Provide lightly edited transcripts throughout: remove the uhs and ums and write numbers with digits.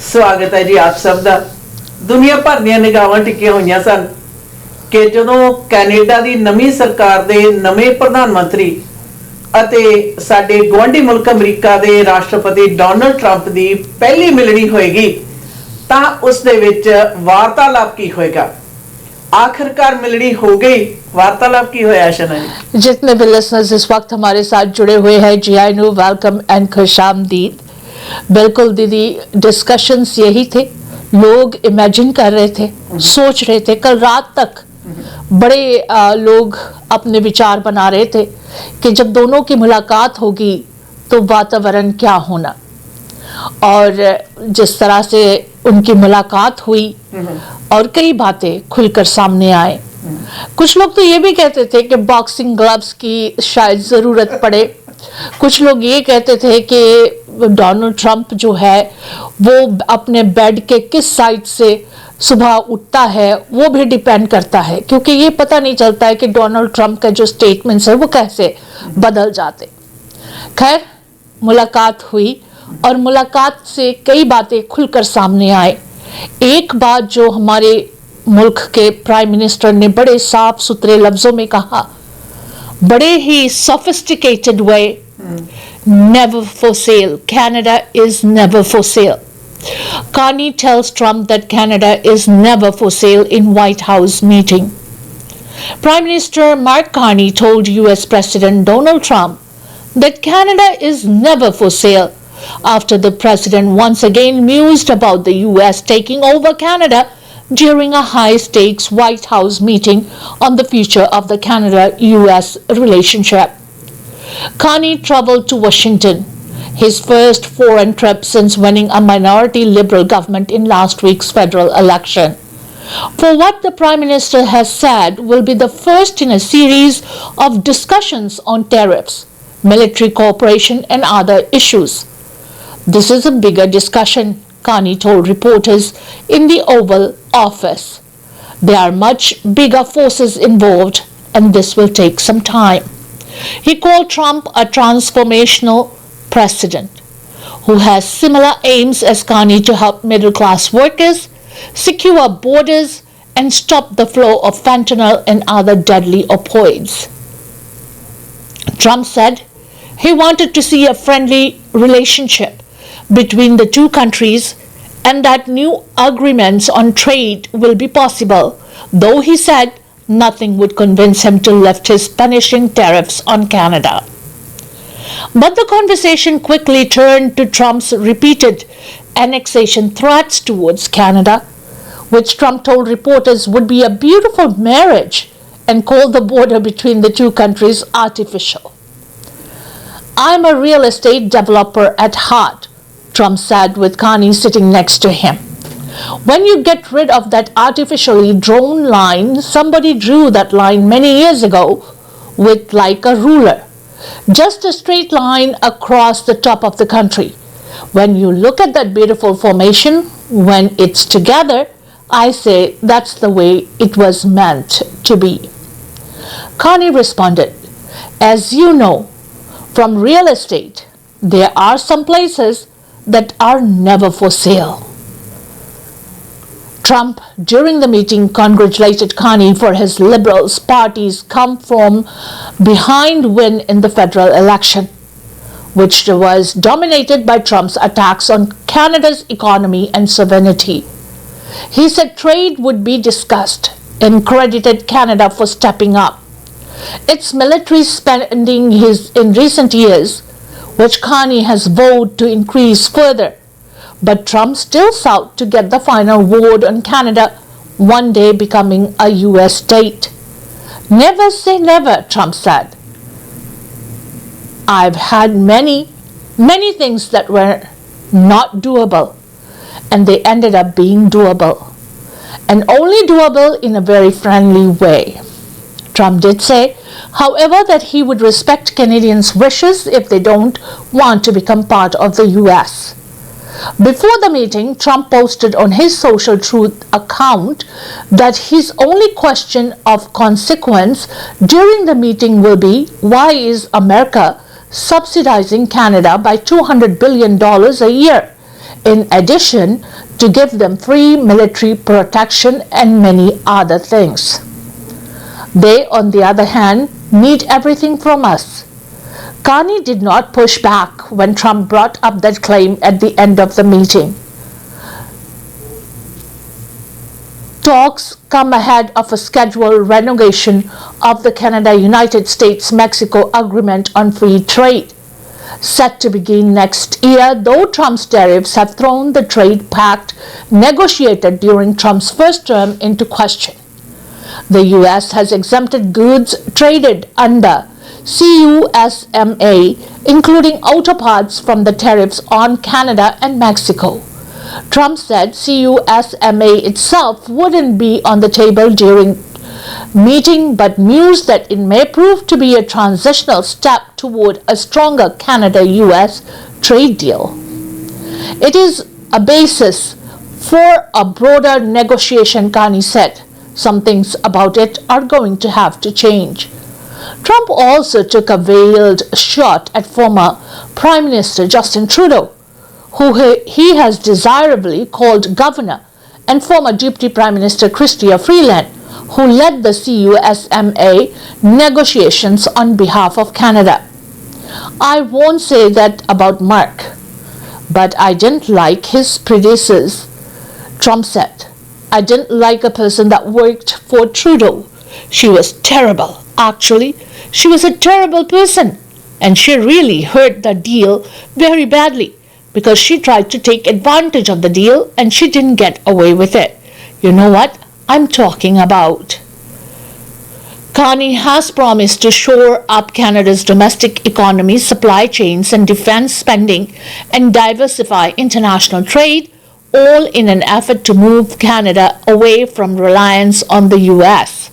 स्वागत है जी आप सब दा। दुनिया भर ਦੀਆਂ ਨਿਗਾਹਾਂ ਟਿਕੀਆਂ ਹੋਈਆਂ ਸਨ ਕਿ ਜਦੋਂ ਕੈਨੇਡਾ ਦੀ ਨਵੀਂ ਸਰਕਾਰ ਦੇ ਨਵੇਂ ਪ੍ਰਧਾਨ ਮੰਤਰੀ ਅਤੇ ਸਾਡੇ ਗਵਾਂਢੀ ਮੁਲਕ ਅਮਰੀਕਾ ਦੇ ਰਾਸ਼ਟਰਪਤੀ ਡੋਨਲਡ ਟਰੰਪ ਦੀ ਪਹਿਲੀ ਮਿਲਣੀ ਹੋਏਗੀ ਤਾਂ ਉਸ ਦੇ ਵਿੱਚ ਵਾਰਤਾਲਾਪ ਕੀ ਹੋਏਗਾ। आखिरकार मिलनी हो गई, वार्तालाप की होया शना जी। जितने भी लिसनर्स इस वक्त हमारे साथ जुड़े हुए हैं, जी आई नो, वेलकम एंड खुशामदीद। बिल्कुल दीदी, डिस्कशंस यही थे, लोग इमेजिन कर रहे थे, सोच रहे थे, कल रात तक बड़े लोग अपने विचार बना रहे थे कि जब दोनों की मुलाकात होगी तो वातावरण क्या होना। और जिस तरह से उनकी मुलाकात हुई और कई बातें खुलकर सामने आए। कुछ लोग तो ये भी कहते थे कि बॉक्सिंग ग्लव्स की शायद ज़रूरत पड़े। कुछ लोग ये कहते थे कि डोनाल्ड ट्रंप जो है वो अपने बेड के किस साइड से सुबह उठता है वो भी डिपेंड करता है, क्योंकि ये पता नहीं चलता है कि डोनाल्ड ट्रंप का जो स्टेटमेंट्स है वो कैसे बदल जाते। खैर, मुलाकात हुई और मुलाकात से कई बातें खुलकर सामने आए। एक बात जो हमारे मुल्क के प्राइम मिनिस्टर ने बड़े साफ सुथरे लफ्जों में कहा, बड़े ही sophisticated way, never for sale, Canada is never for sale. Carney tells Trump that Canada is never for sale in White House meeting. Prime Minister Mark Carney told US President Donald Trump that Canada is never for sale after the president once again mused about the US taking over Canada during a high-stakes White House meeting on the future of the Canada-US relationship. Carney traveled to Washington, his first foreign trip since winning a minority liberal government in last week's federal election, for what the Prime Minister has said will be the first in a series of discussions on tariffs, military cooperation and other issues. This is a bigger discussion, Carney told reporters in the Oval Office. There are much bigger forces involved and this will take some time. He called Trump a transformational president who has similar aims as Carney to help middle-class workers, secure borders and stop the flow of fentanyl and other deadly opioids. Trump said he wanted to see a friendly relationship between the two countries and that new agreements on trade will be possible, though he said nothing would convince him to lift his punishing tariffs on Canada. But the conversation quickly turned to Trump's repeated annexation threats towards Canada, which Trump told reporters would be a beautiful marriage and called the border between the two countries artificial. I'm a real estate developer at heart, Trump said with Carney sitting next to him. When you get rid of that artificially drawn line, somebody drew that line many years ago with like a ruler, just a straight line across the top of the country. When you look at that beautiful formation, when it's together, I say that's the way it was meant to be. Carney responded, as you know from real estate, there are some places that are never for sale. Trump, during the meeting, congratulated Carney for his Liberals party's come from behind win in the federal election, which was dominated by Trump's attacks on Canada's economy and sovereignty. He said trade would be discussed and credited Canada for stepping up its military spending in recent years, which Carney has vowed to increase further. But Trump still sought to get the final word on Canada one day becoming a US state. Never say never, Trump said. I've had many things that were not doable, and they ended up being doable, and only doable in a very friendly way. Trump did say, however, that he would respect Canadians' wishes if they don't want to become part of the US. Before the meeting, Trump posted on his social truth account that his only question of consequence during the meeting will be, why is America subsidizing Canada by $200 billion a year in addition to give them free military protection and many other things. They, on the other hand, need everything from us. Carney did not push back when Trump brought up that claim at the end of the meeting. Talks come ahead of a scheduled renegotiation of the Canada-United States-Mexico Agreement on Free Trade, set to begin next year, though Trump's tariffs have thrown the trade pact negotiated during Trump's first term into question. The U.S. has exempted goods traded under CUSMA, including auto parts, from the tariffs on Canada and Mexico. Trump said CUSMA itself wouldn't be on the table during meeting, but mused that it may prove to be a transitional step toward a stronger Canada-US trade deal. It is a basis for a broader negotiation, Carney said. Some things about it are going to have to change. Trump also took a veiled shot at former Prime Minister Justin Trudeau, who he has desirably called governor, and former Deputy Prime Minister Chrystia Freeland, who led the CUSMA negotiations on behalf of Canada. I won't say that about Mark, but I didn't like his predecessors, Trump said. I didn't like a person that worked for Trudeau. She was terrible. Actually, she was a terrible person, and she really hurt the deal very badly because she tried to take advantage of the deal and she didn't get away with it. You know what I'm talking about. Carney has promised to shore up Canada's domestic economy, supply chains, and defense spending and diversify international trade, all in an effort to move Canada away from reliance on the U.S.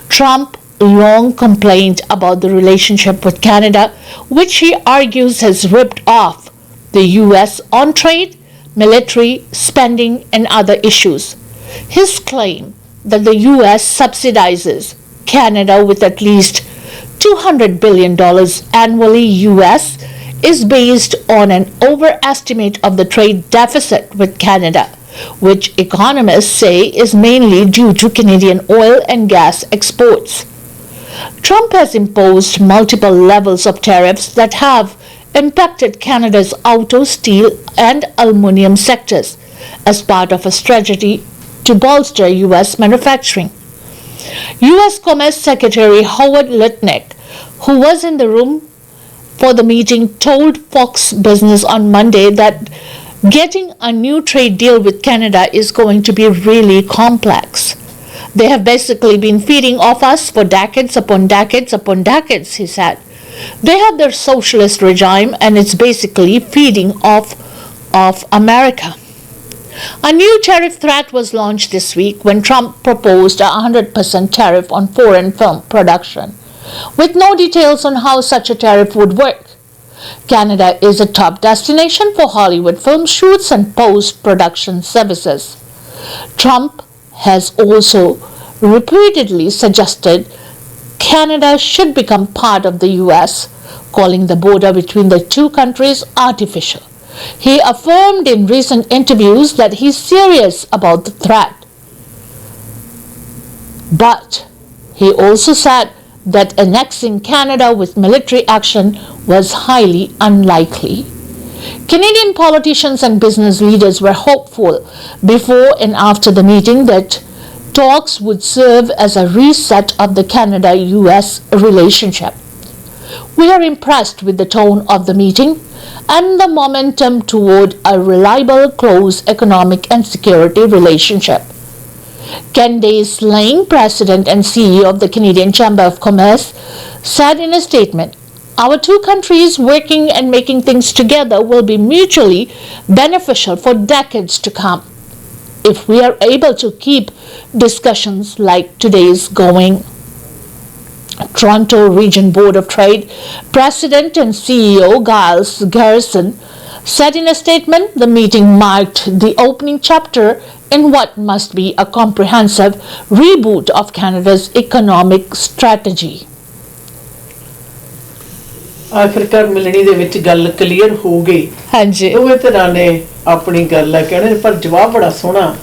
Trump long complained about the relationship with Canada, which he argues has ripped off the U.S. on trade, military, spending, and other issues. His claim that the U.S. subsidizes Canada with at least $200 billion annually U.S. is based on an overestimate of the trade deficit with Canada, which economists say is mainly due to Canadian oil and gas exports. Trump has imposed multiple levels of tariffs that have impacted Canada's auto, steel, and aluminum sectors as part of a strategy to bolster U.S. manufacturing. U.S. Commerce Secretary Howard Lutnick, who was in the room for the meeting, told Fox Business on Monday that getting a new trade deal with Canada is going to be really complex. They have basically been feeding off us for decades upon decades upon decades, he said. They have their socialist regime and it's basically feeding off of America. A new tariff threat was launched this week when Trump proposed a 100% tariff on foreign film production, with no details on how such a tariff would work. Canada is a top destination for Hollywood film shoots and post-production services. Trump has also repeatedly suggested Canada should become part of the U.S., calling the border between the two countries artificial. He affirmed in recent interviews that he's serious about the threat. But he also said that annexing Canada with military action was highly unlikely. Canadian politicians and business leaders were hopeful before and after the meeting that talks would serve as a reset of the Canada-US relationship. We are impressed with the tone of the meeting and the momentum toward a reliable, close economic and security relationship. Candace Lang, President and CEO of the Canadian Chamber of Commerce, said in a statement, "Our two countries working and making things together will be mutually beneficial for decades to come if we are able to keep discussions like today's going." Toronto Region Board of Trade President and CEO Giles Garrison said in a statement, the meeting marked the opening chapter in what must be a comprehensive reboot of Canada's economic strategy. ਆਖਿਰਕਾਰ ਮਿਲਣੀ ਦੇ ਵਿੱਚ ਗੱਲ clear ਹੋ ਗਈ। ਹਾਂਜੀ ਦੋਵੇਂ ਤਰ੍ਹਾਂ ਨੇ ਆਪਣੀ ਗੱਲ ਹੈ ਕਹਿਣੇ, ਪਰ ਜਵਾਬ ਬੜਾ ਸੋਹਣਾ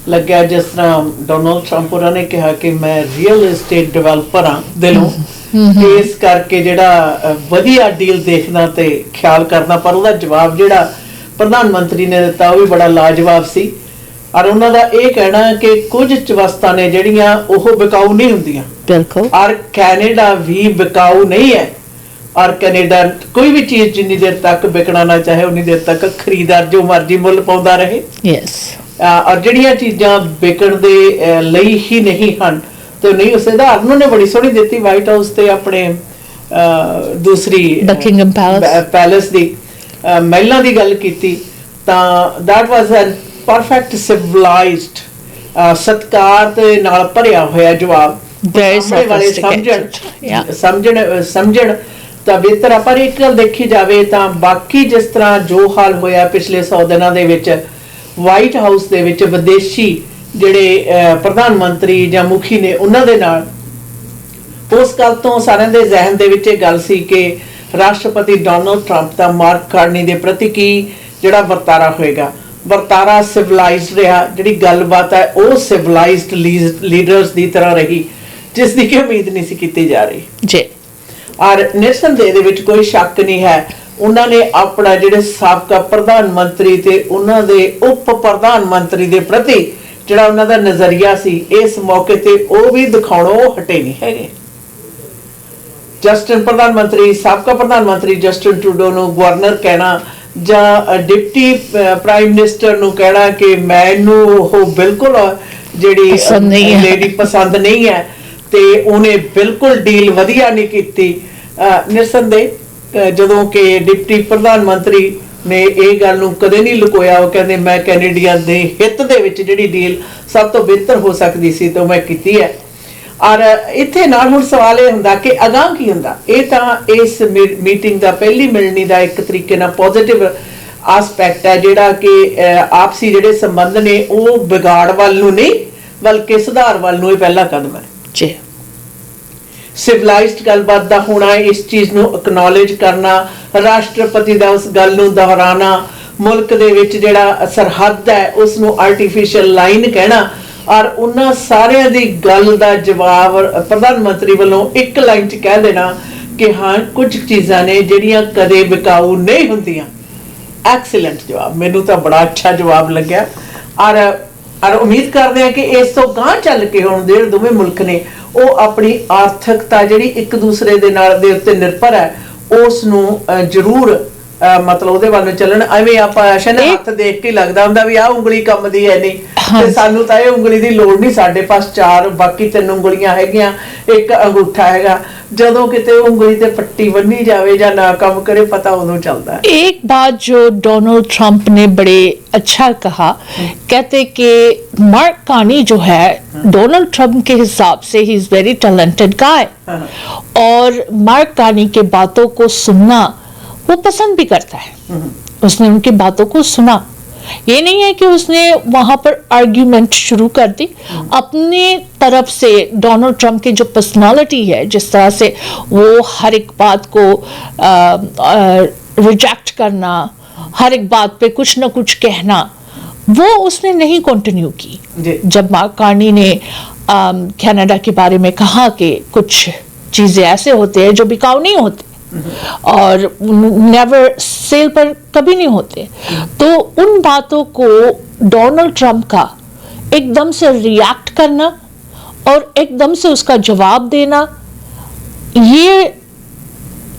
ਲੱਗਿਆ। ਜਿਸ ਤਰ੍ਹਾਂ ਡੋਨਲਡ ਟਰੰਪ ਹੋਰਾਂ ਨੇ ਕਿਹਾ ਕਿ ਮੈਂ ਰੀਅਲ ਏਸਟੇਟ ਡਿਵੈਲਪਰ ਹਾਂ ਦਿਲੋਂ, ਇਸ ਕਰਕੇ ਜਿਹੜਾ ਵਧੀਆ ਡੀਲ ਦੇਖਣਾ ਤੇ ਖਿਆਲ ਕਰਨਾ। ਪਰ ਉਹਦਾ ਜਵਾਬ ਜਿਹੜਾ ਪ੍ਰਧਾਨ ਮੰਤਰੀ ਨੇ ਦਿੱਤਾ ਉਹ ਵੀ ਬੜਾ ਲਾਜਵਾਬ ਸੀ। ਔਰ ਉਹਨਾਂ ਦਾ ਇਹ ਕਹਿਣਾ ਕਿ ਕੁਝ ਵਸਤਾਂ ਨੇ ਜਿਹੜੀਆਂ ਉਹ ਵਿਕਾਊ ਨਹੀਂ ਹੁੰਦੀਆਂ, ਬਿਲਕੁਲ, ਔਰ ਕੈਨੇਡਾ ਵੀ ਵਿਕਾਊ ਨਹੀਂ ਹੈ। ਔਰ ਕੈਨੇਡਾ ਕੋਈ ਵੀ ਚੀਜ਼ ਜਿੰਨੀ ਦੇਰ ਤੱਕ ਵਿਕਣਾ ਨਾ ਚਾਹੇ ਉਨੀ ਦੇਰ ਤੱਕ ਖਰੀਦਦਾਰ ਜੋ ਮਰਜ਼ੀ ਮੁੱਲ ਪਾਉਂਦਾ ਰਹੇ। ਯੈਸ, ਔਰ ਜਿਹੜੀਆਂ ਚੀਜ਼ਾਂ ਵਿਕਣ ਦੇ ਲਈ ਹੀ ਨਹੀਂ ਹਨ ਤੇ ਨਹੀਂ, ਉਸ ਉਦਾਹਰਨ ਉਹਨਾਂ ਨੇ ਬੜੀ ਸੋਹਣੀ ਦਿੱਤੀ ਵਾਈਟ ਹਾਊਸ ਤੇ ਆਪਣੇ ਦੂਸਰੀ ਬਕਿੰਗਮ ਪੈਲੇਸ ਦੀ ਮਹਿਲਾਂ ਦੀ ਗੱਲ ਕੀਤੀ ਤਾਂ ਦੈਟ ਵਾਜ਼ ਐ ਪਰਫੈਕਟ ਸਿਵਲਾਈਜ਼ਡ, ਸਤਿਕਾਰ ਦੇ ਨਾਲ ਭਰਿਆ ਹੋਇਆ ਜਵਾਬ। ਸਾਹਮਣੇ ਵਾਲੇ ਸਮਝਣ ਤਾਂ ਬਿਹਤਰ ਆ। ਪਰ ਇੱਕ ਗੱਲ ਦੇਖੀ ਜਾਵੇ ਤਾਂ ਬਾਕੀ ਜਿਸ ਤਰ੍ਹਾਂ ਜੋ ਹਾਲ ਹੋਇਆ ਪਿਛਲੇ 100 ਦਿਨਾਂ ਦੇ ਵਿੱਚ ਵਾਈਟ ਹਾਊਸ ਦੇ ਵਿੱਚ ਵਿਦੇਸ਼ੀ ਜਿਹੜੇ ਪ੍ਰਧਾਨ ਮੰਤਰੀ ਜਾਂ ਮੁਖੀ ਨੇ ਉਹਨਾਂ ਦੇ ਨਾਲ, ਉਸ ਗੱਲ ਤੋਂ ਸਾਰਿਆਂ ਦੇ ਜ਼ਿਹਨ ਦੇ ਵਿੱਚ ਇਹ ਗੱਲ ਸੀ ਕਿ ਰਾਸ਼ਟਰਪਤੀ ਡੋਨਲਡ ਟਰੰਪ ਦਾ ਮਾਰਕ ਕਾਰਨੀ ਦੇ ਪ੍ਰਤੀ ਕੀ ਜਿਹੜਾ ਵਰਤਾਰਾ ਹੋਏਗਾ। ਵਰਤਾਰਾ ਸਿਵਲਾਈਜ਼ਡ ਰਿਹਾ, ਜਿਹੜੀ ਗੱਲਬਾਤ ਹੈ ਉਹ ਸਿਵਲਾਈਜ਼ਡ ਲੀਡਰਸ ਦੀ ਤਰ੍ਹਾਂ ਰਹੀ ਜਿਸ ਦੀ ਕਿ ਉਮੀਦ ਨਹੀਂ ਸੀ ਕੀਤੀ ਜਾ ਰਹੀ ਜੀ। ਔਰ ਨਿਰਸੰਦੇਹ ਦੇ ਵਿੱਚ ਕੋਈ ਸ਼ੱਕ ਨਹੀਂ ਹੈ ਉਹਨਾਂ ਨੇ ਆਪਣਾ ਜਿਹੜੇ ਸਾਬਕਾ ਪ੍ਰਧਾਨ ਮੰਤਰੀ ਤੇ ਉਹਨਾਂ ਦੇ ਉਪ ਪ੍ਰਧਾਨ ਮੰਤਰੀ ਦੇ ਪ੍ਰਤੀ ਜਿਹੜਾ ਉਹਨਾਂ ਦਾ ਨਜ਼ਰੀਆ ਸੀ ਇਸ ਮੌਕੇ ਤੇ ਉਹ ਵੀ ਦਿਖਾਉਣੋਂ ਹਟੇ ਨਹੀਂ ਹੈਗੇ। ਸਾਬਕਾ ਪ੍ਰਧਾਨ ਮੰਤਰੀ ਜਸਟਿਨ ਟਰੂਡੋ ਨੂੰ ਗਵਰਨਰ ਕਹਿਣਾ ਜਾਂ ਡਿਪਟੀ ਪ੍ਰਾਈਮ ਮਿਨਿਸਟਰ ਨੂੰ ਕਹਿਣਾ ਕਿ ਮੈਨੂੰ ਉਹ ਬਿਲਕੁਲ ਜਿਹੜੀ ਲੇਡੀ ਪਸੰਦ ਨਹੀਂ ਹੈ ਤੇ ਉਹਨੇ ਬਿਲਕੁਲ ਡੀਲ ਵਧੀਆ ਨਹੀਂ ਕੀਤੀ। ਨਿਰਸੰਦੇਹ ਜਦੋਂ ਕਿ ਡਿਪਟੀ ਪ੍ਰਧਾਨ ਮੰਤਰੀ ਨੇ ਇਹ ਗੱਲ ਨੂੰ ਕਦੇ ਨਹੀਂ ਲੁਕੋਇਆ, ਉਹ ਕਹਿੰਦੇ ਮੈਂ ਕੈਨੇਡੀਅਨ ਦੇ ਹਿੱਤ ਦੇ ਵਿੱਚ ਜਿਹੜੀ ਡੀਲ ਸਭ ਤੋਂ ਬਿਹਤਰ ਹੋ ਸਕਦੀ ਸੀ ਤਾਂ ਮੈਂ ਕੀਤੀ ਹੈ। ਔਰ ਇੱਥੇ ਨਾਲ ਹੁਣ ਸਵਾਲ ਇਹ ਹੁੰਦਾ ਕਿ ਅਗਾਂਹ ਕੀ ਹੁੰਦਾ। ਇਹ ਤਾਂ ਇਸ ਮੀਟਿੰਗ ਦਾ ਪਹਿਲੀ ਮਿਲਣੀ ਦਾ ਇੱਕ ਤਰੀਕੇ ਨਾਲ ਪੋਜ਼ਿਟਿਵ ਆਸਪੈਕਟ ਹੈ ਜਿਹੜਾ ਕਿ ਆਪਸੀ ਜਿਹੜੇ ਸੰਬੰਧ ਨੇ ਉਹ ਵਿਗਾੜ ਵੱਲ ਨੂੰ ਨਹੀਂ ਬਲਕਿ ਸੁਧਾਰ ਵੱਲ ਨੂੰ ਇਹ ਪਹਿਲਾ ਕਦਮ ਹੈ ਜੀ। ਸਿਵਲਾਈਜ਼ਡ ਗੱਲਬਾਤ ਦਾ ਹੋਣਾ, ਇਸ ਚੀਜ਼ ਨੂੰ ਐਕਨੋਲੇਜ ਕਰਨਾ, ਰਾਸ਼ਟਰਪਤੀ ਦਾ ਉਸ ਗੱਲ ਨੂੰ ਦੁਹਰਾਉਣਾ, ਮੁਲਕ ਦੇ ਵਿੱਚ ਜਿਹੜਾ ਸਰਹੱਦ ਹੈ ਉਸ ਨੂੰ ਆਰਟੀਫੀਸ਼ੀਅਲ ਲਾਈਨ ਕਹਿਣਾ ਔਰ ਉਹਨਾਂ ਸਾਰਿਆਂ ਦੀ ਗੱਲ ਦਾ ਜਵਾਬ ਪ੍ਰਧਾਨ ਮੰਤਰੀ ਵੱਲੋਂ ਇੱਕ ਲਾਈਨ 'ਚ ਕਹਿ ਦੇਣਾ ਕਿ ਹਾਂ ਕੁਝ ਚੀਜ਼ਾਂ ਨੇ ਜਿਹੜੀਆਂ ਕਦੇ ਵਿਕਾਊ ਨਹੀਂ ਹੁੰਦੀਆਂ। ਐਕਸੀਲੈਂਟ ਜਵਾਬ, ਮੈਨੂੰ ਤਾਂ ਬੜਾ ਅੱਛਾ ਜਵਾਬ ਲੱਗਿਆ। ਔਰ ਉਮੀਦ ਕਰਦੇ ਹਾਂ ਕਿ ਇਸ ਤੋਂ ਗਾਂਹ ਚੱਲ ਕੇ ਹੁਣ ਜਿਹੜੇ ਦੋਵੇਂ ਮੁਲਕ ਨੇ ਉਹ ਆਪਣੀ ਆਰਥਿਕਤਾ ਜਿਹੜੀ ਇੱਕ ਦੂਸਰੇ ਦੇ ਨਾਲ ਦੇ ਉੱਤੇ ਨਿਰਭਰ ਹੈ ਉਸ ਨੂੰ ਜ਼ਰੂਰ ਮਤਲਬ ਉਹਦੇ ਵੱਲ ਨੂੰ ਚੱਲਣ। ਐਵੇਂ ਆਪਾਂ ਐਸ਼ਨ ਹੱਥ ਦੇਖ ਕੇ ਲੱਗਦਾ ਹੁੰਦਾ ਵੀ ਆਹ ਉਂਗਲੀ ਕੰਮ ਦੀ ਹੈ ਨਹੀਂ ਤੇ ਸਾਨੂੰ ਤਾਂ ਇਹ ਉਂਗਲੀ ਦੀ ਲੋੜ ਨਹੀਂ, ਸਾਡੇ ਪਾਸ 4 ਬਾਕੀ 3 ਉਂਗਲੀਆਂ ਹੈਗੀਆਂ, ਇੱਕ ਅੰਗੂਠਾ ਹੈਗਾ। ਜਦੋਂ ਕਿਤੇ ਉਂਗਲੀ ਤੇ पट्टी बन्नी जावे या ना काम करे पता उन्होंने चलता है। एक बात जो डोनाल्ड ट्रंप ने बड़े अच्छा कहा, कहते कि मार्क कार्नी जो है डोनाल्ड ट्रंप के हिसाब से he is very talented guy और मार्क कार्नी के बातों को सुनना वो पसंद भी करता है। उसने उनकी बातों को सुना, ये नहीं है कि उसने वहां पर आर्ग्यूमेंट शुरू कर दी। अपने तरफ से डोनाल्ड ट्रंप की जो पर्सनालिटी है, जिस तरह से वो हर एक बात को रिजेक्ट करना, हर एक बात पे कुछ ना कुछ कहना, वो उसने नहीं कंटिन्यू की। जब मार्क कार्नी ने कनाडा के बारे में कहा कि कुछ चीजें ऐसे होते हैं जो बिकाऊ नहीं होते और नेवर सेल पर कभी नहीं होते, तो उन बातों को डोनाल्ड ट्रंप का एकदम से रिएक्ट करना और एकदम से उसका जवाब देना, ये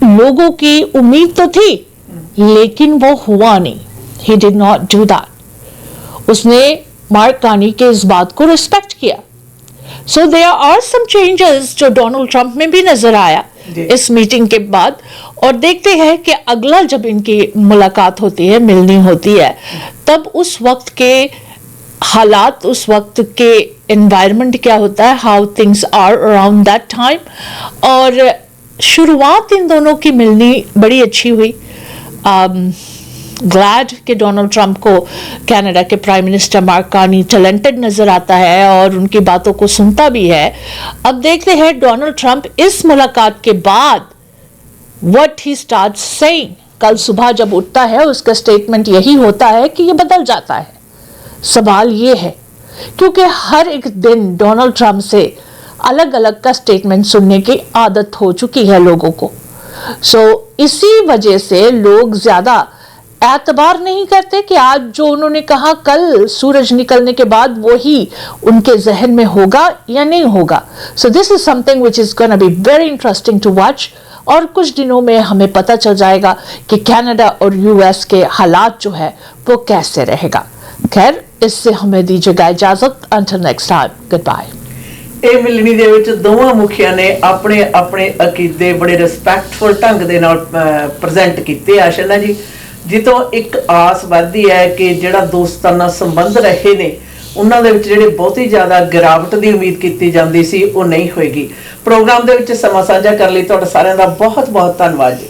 लोगों की उम्मीद तो थी लेकिन वो हुआ नहीं। He did not do that. उसने मार्क कार्नी के इस बात को रिस्पेक्ट किया। So there are some changes जो डोनाल्ड ट्रंप में भी नजर आया इस मीटिंग के बाद, और देखते हैं कि अगला जब इनकी मुलाकात होती है, मिलनी होती है, तब उस वक्त के हालात, उस वक्त के एनवायरनमेंट क्या होता है, how things are around that time. और शुरुआत इन दोनों की मिलनी बड़ी अच्छी हुई। ग्लैड कि डोनाल्ड ट्रंप को कनाडा के prime minister mark Carney talented नजर आता है और उनकी बातों को सुनता भी है। अब देखते हैं डोनाल्ड ट्रंप इस मुलाकात के बाद what he starts saying. कल सुबह जब उठता है उसका स्टेटमेंट यही होता है कि ये बदल जाता है. सवाल ये है क्योंकि हर एक दिन डोनाल्ड ट्रंप से अलग अलग का स्टेटमेंट सुनने की आदत हो चुकी है लोगों को. इसी वजह से लोग ज्यादा एतबार नहीं करते कि आज जो उन्होंने कहा कल सूरज निकलने के बाद वही उनके जहन में होगा या नहीं होगा. So this is something which is gonna be very interesting to watch. और कुछ दिनों में हमें पता चल जाएगा कि कनाडा और यूएस के हालात जो है वो कैसे रहेगा. खैर, इससे हमें दीजिएगा इजाजत. Until next time, goodbye. ਇਹ ਮਿਲਣੀ ਦੇ ਵਿੱਚ ਦੋਵਾਂ ਮੁਖੀਆਂ ਨੇ ਆਪਣੇ ਆਪਣੇ ਅਕੀਦੇ ਬੜੇ ਰਿਸਪੈਕਟਫੁਲ ਢੰਗ ਦੇ ਨਾਲ ਪ੍ਰੈਜ਼ੈਂਟ ਕੀਤੇ. ਆਸ਼ਨਾ ਜੀ, ਜਿੱਤੋਂ ਇੱਕ ਆਸ ਵੱਧਦੀ ਹੈ ਕਿ ਜਿਹੜਾ ਦੋਸਤਾਨਾ ਸੰਬੰਧ ਰਹੇ ਨੇ ਉਹਨਾਂ ਦੇ ਵਿੱਚ ਜਿਹੜੇ ਬਹੁਤੀ ਜ਼ਿਆਦਾ ਗਿਰਾਵਟ ਦੀ ਉਮੀਦ ਕੀਤੀ ਜਾਂਦੀ ਸੀ ਉਹ ਨਹੀਂ ਹੋਏਗੀ. ਪ੍ਰੋਗਰਾਮ ਦੇ ਵਿੱਚ ਸਮਾਂ ਸਾਂਝਾ ਕਰਨ ਲਈ ਤੁਹਾਡਾ ਸਾਰਿਆਂ ਦਾ ਬਹੁਤ ਬਹੁਤ ਧੰਨਵਾਦ ਜੀ.